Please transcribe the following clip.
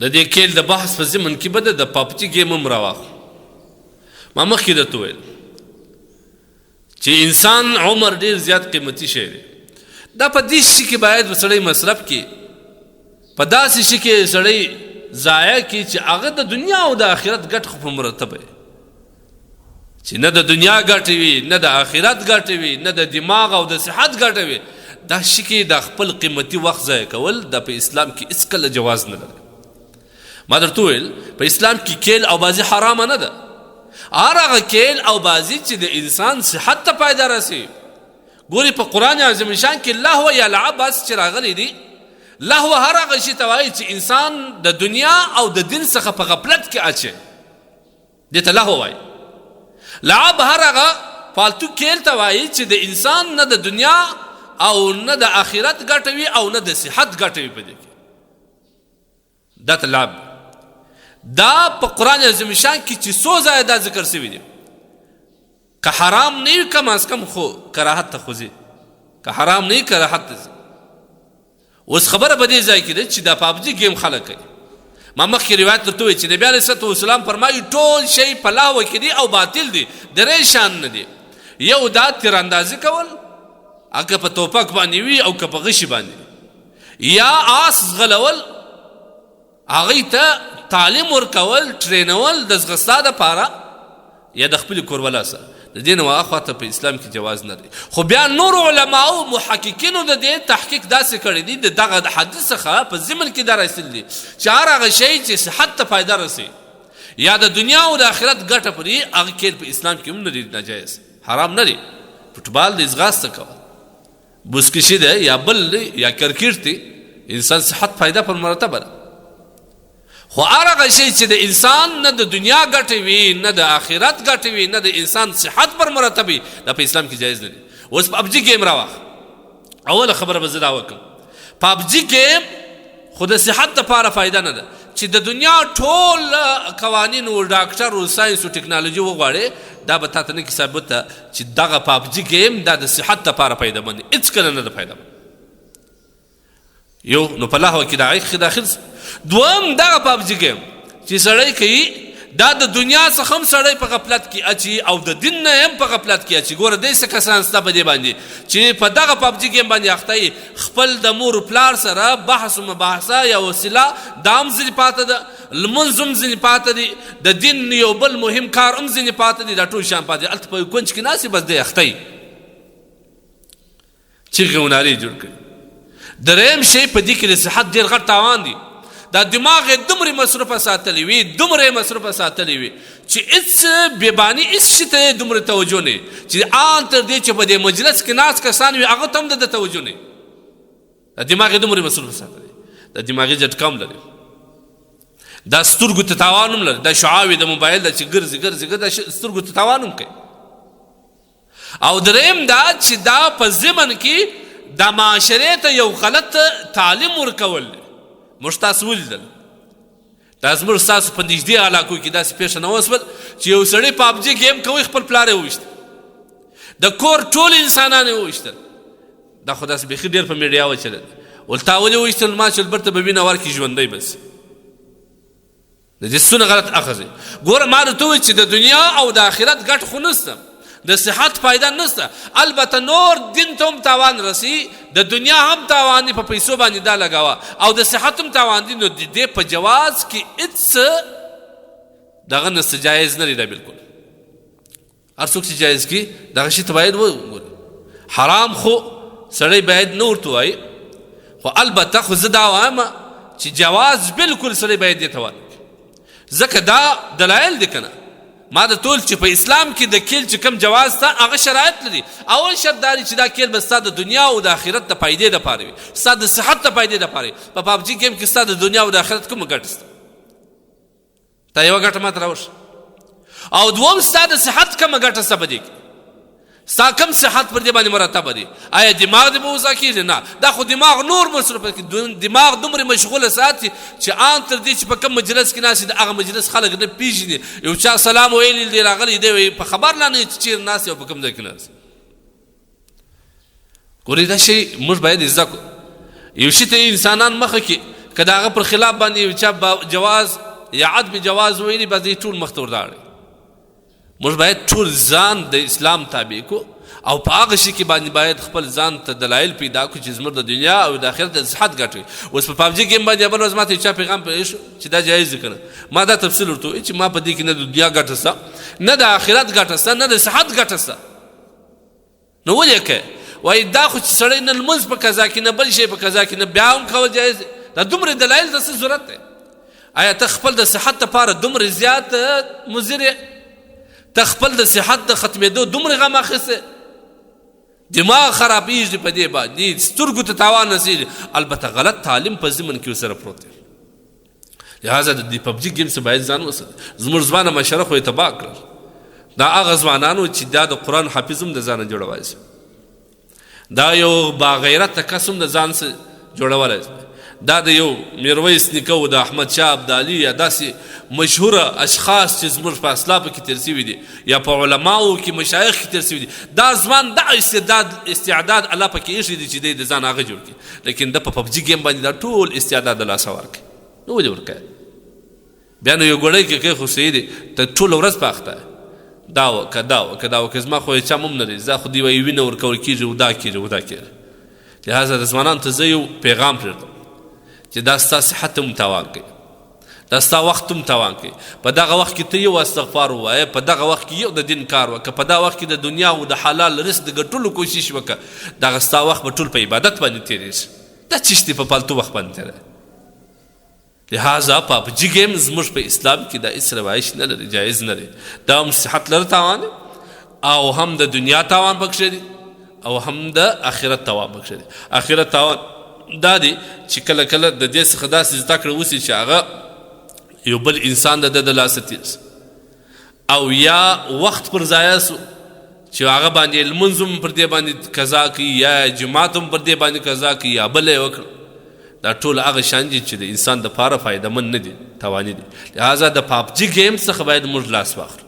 د دې کېل د بحث په ضمن کې به د پابجي ګیم هم راواخلو. ما مخکې درته وویل چې انسان عمر ډېر زیات قیمتي شی دی. دا په دې شي کې باید سړی مصرف کړي، په داسې شي کې سړی ضایع کړي چې هغه د دنیا او د آخرت ګټه خو په مرتب وي، چې نه د دنیا ګټه وي نه د آخرت ګټه وي نه د دماغ او د صحت ګټه وي. دا شي کې د خپل قیمتي وخت ضایع کول د په اسلام کې هېڅ کله جواز نه لري. ما درته وویل په اسلام کې کیل او بازي حرامه نه ده. هر هغه کیل او بازي چې د انسان صحت ته فایده رسي. ګوري په قرآن عظیم شان کې لهو یا لعب بس چې راغلی دي. لهو هر هغه شي ته وایي چې انسان د دنیا او د دین څخه په غفلت کې اچي، دې ته لهو وایي. لعب هر هغه فالتو کیل ته وایي چې د انسان نه د دنیا او نه د آخرت ګټه وي او نه د صحت ګټه وي. په دې کې دا ته لعب. دا په قرآن عظیم شان کې چې څو ځایه دا ذکر شوي دي، که حرام نه وي کم از کم خو کراهت ته خو ځي، که حرام نه وي کراهت ته ځي. اوس خبره په دې ځای کې ده چې دا پابجي ګیم خلک کوي. ما مخکې روایت درته وویل چې نبي علیه الصلوة والسلام فرمایي ټول شی په لهو کې دي او باطل دي، درې شان نه دي. یو دا تیراندازي کول، که په توپک باندې وي او که په غشي باندې، یا آس ځغلول، هغوی ته تعلیم ورکول، ټرینول د ځغستا دپاره، یا د خپلې کوربلا سره. د دې نه واخواته په اسلام کې جواز نه دی. خو بیا نور علماو محققینو د دې تحقیق داسې کړی دی، د دغه حدیث څخه په ضمن کې دا رسېدلی دی چې هر هغه شی چې صحت ته فایده رسوي یا د دنیا او د آخرت ګټه پرې، هغه کیل په اسلام کې هم نه دی ناجایز، حرام نه دی. فوټبال د ځغاسته کول، بزکشي دی یا بل دی یا کرکټ دی، انسان صحت فایده پر مرتبه ده. خو هر هغه شی چې د انسان نه د دنیا ګټه وي نه د آخرت ګټه وي نه د انسان صحت پر مرتب وي، دا په اسلام کې جایز نه دي. اوس پابجي ګیم راواخله. اوله خبره به زه دا وکړم، پابجي ګیم خو د صحت دپاره فایده نه ده. چې د دنیا ټول قوانین او ډاکټر او ساینس او ټکنالوژي وغواړې، دا به تا ته نه کې ثابته چې دغه پابجي ګیم دا د صحت دپاره فایده مند دی، هېڅ کله نه ده فایده مند. یو نو په لهوه کې دا عیق داخل سي. دوم دغه پابجي ګیم چې سړی کوي، دا د دنیا څخه هم سړی په غفلت کې اچي او د دین نه هم په غفلت کې اچي. ګوره داسې کسان شته په دې باندې چې په دغه پابجي ګیم باندې اخته یي، خپل د مور پلار سره بحث و مباحثه یا وسیله دا هم ځینې پاته ده، لمونځ هم ځینې پاته دي، د دین یو بل مهم کار هم ځینې پاته دي، دا ټول شیان پاته دي. هلته په یو کونج کې ناست بس دی اخته یي، چیغې و نارې جوړ کړي. دریم شی په دې کې د صحت ډېر غټ تاوان دی. دا دماغ یې دومره مصروفه ساتلی وي، دومره یې مصروفه ساتلی وي چې هېڅ بېباني هېڅ شي ته یې دومره توجه نه وي چې آن تر دې چې په دې مجلس کې ناست کسان وي هغه ته هم د توجه نه وي. دا دماغ یې دومره مصروفه ساتلی، دا دماغي جټکه هم لري، دا سترګو ته تاوان هم لري، دا شعاوې د موبایل دا چې ګرځي ګرځي دا سترګو ته تاوان هم کوي. او دریم دا چې دا په ضمن کې دا معاشرې ته یو غلط تعلیم ورکول دی. موږ تاسو ولیدل، دا زموږ ستاسو په نږدې علاقو کې داسې پېښه نه وسول چې یو سړی پابجي ګیم کوي، خپل پلار یې وویشتل، د کور ټول انسانان یې وویشتل. دا خو داسې بیخي ډېر په میډیا وچلېد. ول تا ولې وویشتل؟ ما چې بېرته به وینه ورکړي ژوندی بس. د دې څونه غلط اخذ. ګوره ما درته وویل چې د دنیا او د آخرت ګټ خو نشته، د صحت فایده نشته. البته نور دین ته هم تاوان رسی، د دنیا هم تاوان دی، په پیسو باندې دا لګاوه، او د صحت هم تاوان دی. نو د دې په جواز کې هېڅ دغه نشته، جایز نه دی دا بالکل. هر څوک چې جایز کړي دغه شي ته باید وګوري. حرام خو سړی باید نه ورته وایي، خو البته خو زه دا وایم چې جواز بالکل سړی باید دې ته وایي، ځکه دا دلایل دي که نه. ما د ټول چې په اسلام کې د کیل چې کوم جواز ته هغه شرایط لري. اول شرط دا دی چې دا کیل به ستا د دنیا او د آخرت د فایدې دپاره وي، ستا د صحت د فایدې دپاره وي. په پابجي ګیم کې ستا د دنیا او د آخرت کومه ګټه شته؟ تا یوه ګټه ماته راوښه. او دوم ستا د صحت کومه ګټه شته په دې کې؟ ستا کم صحت پر دې باندې مرتبه دی؟ آیا دماغ دې به وضع کېږي؟ نه، دا خو دماغ نور مصرفه کړي، دماغ دومره مشغوله ساتي چې آن تر دې چې په کوم مجلس کې ناست د هغه مجلس خلک نه پېژني. یو چا سلام ویلی دی راغلی دی په خبر نه نه چې چېرې ناست او په کوم ځای کې ناست. ګورې دا شی موږ باید زده کړو. یو شي ته انسانان مخه کې که د هغه پر خلاف باندې یو چا جواز یا عدم جواز ویلي به دې ټول مخ ته ورداړي. موږ باید ټول ځان د اسلام تابع کو او په هغه شي کې باندې باید خپل ځان ته دلایل پیدا کړو چې زموږ د دنیا او د آخرت د صحت ګټوي. اوس په پابجي ګیم باندې بل ورځ ماته چا پیغام پرې شو چې دا جایز دی که نه. ما دا تفصیل ورته ووایي چې ما په دې کې نه د دنیا ګټه شته، نه د آخرت ګټه شته، نه د صحت ګټه شته. نو ولې کوې؟ وایي دا خو چې سړی نه لمونځ په قضا کې، نه بل شی په قضا کې، نه بیا هم کول جایز دی. دا دومره دلایل د څه ضرورت دی؟ آیا ته خپل د صحت لپاره دومره زیات مضر یې؟ ته خپل د صحت د ختمېدو دومره غم اخیستی؟ دماغ خرابېږي په دې باندې، سترګو ته تاوان رسېږي. البته غلط تعلیم په ضمن کې ورسره پروت دی. لهذا د دې پبجي ګیم څخه باید ځان وساتو. زموږ ځوانه مشره خو یې تباه کړل. دا هغه ځوانانو چې دا د قرآن حافظ هم د ځانه جوړولی شي، دا یو باغیرته کس هم د ځان څخه جوړولی شي. دا د یو میرویس نیکه و، د احمد شاه ابدالي، یا داسې مشهوره اشخاص چې زموږ په اسلافو کې تېر شوي دي یا په علماو کې مشایخ کې تېر شوي دي، دا ځوان دا استعداد الله پکې ایښی دی چې دی د ځان هغه جوړ کړي. لیکن د په پبجي ګیم باندې دا ټول استعداد د لاسه ورکړي. نو ولې ورکوي؟ بیا نو یو ګړی کې کوي خو صحیح دی، ته ټوله ورځ په اخته دا وکړه دا وکړه دا وکړه. زما خو چا هم نه دی، زه خو دوی وایي وینه ورکول کېږي او دا کېږي او دا کېږي. لهذا د ځوانانو ته زه یو پیغام پرېږدم چې دا ستا صحت هم تاوان کوي، دا ستا وخت هم تاوان کوي. په دغه وخت کې ته یو استغفار ووایه، په دغه وخت کې یو د دین کار وکړه، په دغه وخت کې د دنیا او د حلال رزق د ګټلو کوشش وکړه. دغه ستا وخت به ټول په عبادت باندې تېرېږي. دا چیشتې په پالتو وخت باندې تېروي. لهذا پبجي ګیم زموږ په اسلام کې دا هېڅ روایش نه لري، جایز نه دی. دا هم صحت لره تاوان دی او هم د دنیا تاوان پکښې دی او هم د آخرت تاوان پکښې دی. آخرت تاوان دا دی چې کله کله د دې څخه داسې زده کړه وسي چې هغه یو بل انسان د ده د لاسه تېر سي، او یا وخت پر ضایع سو چې هغه باندې لمونځ هم پر دې باندې قضا کوي، یا جماعت هم پر دې باندې قضا کوي، یا بله یې وکړه. دا ټول هغه شیان دي چې د انسان دپاره فایده مند نه دي، تاواني دي. لهذا د پبجي ګیم څخه باید موږ لاس واخلو.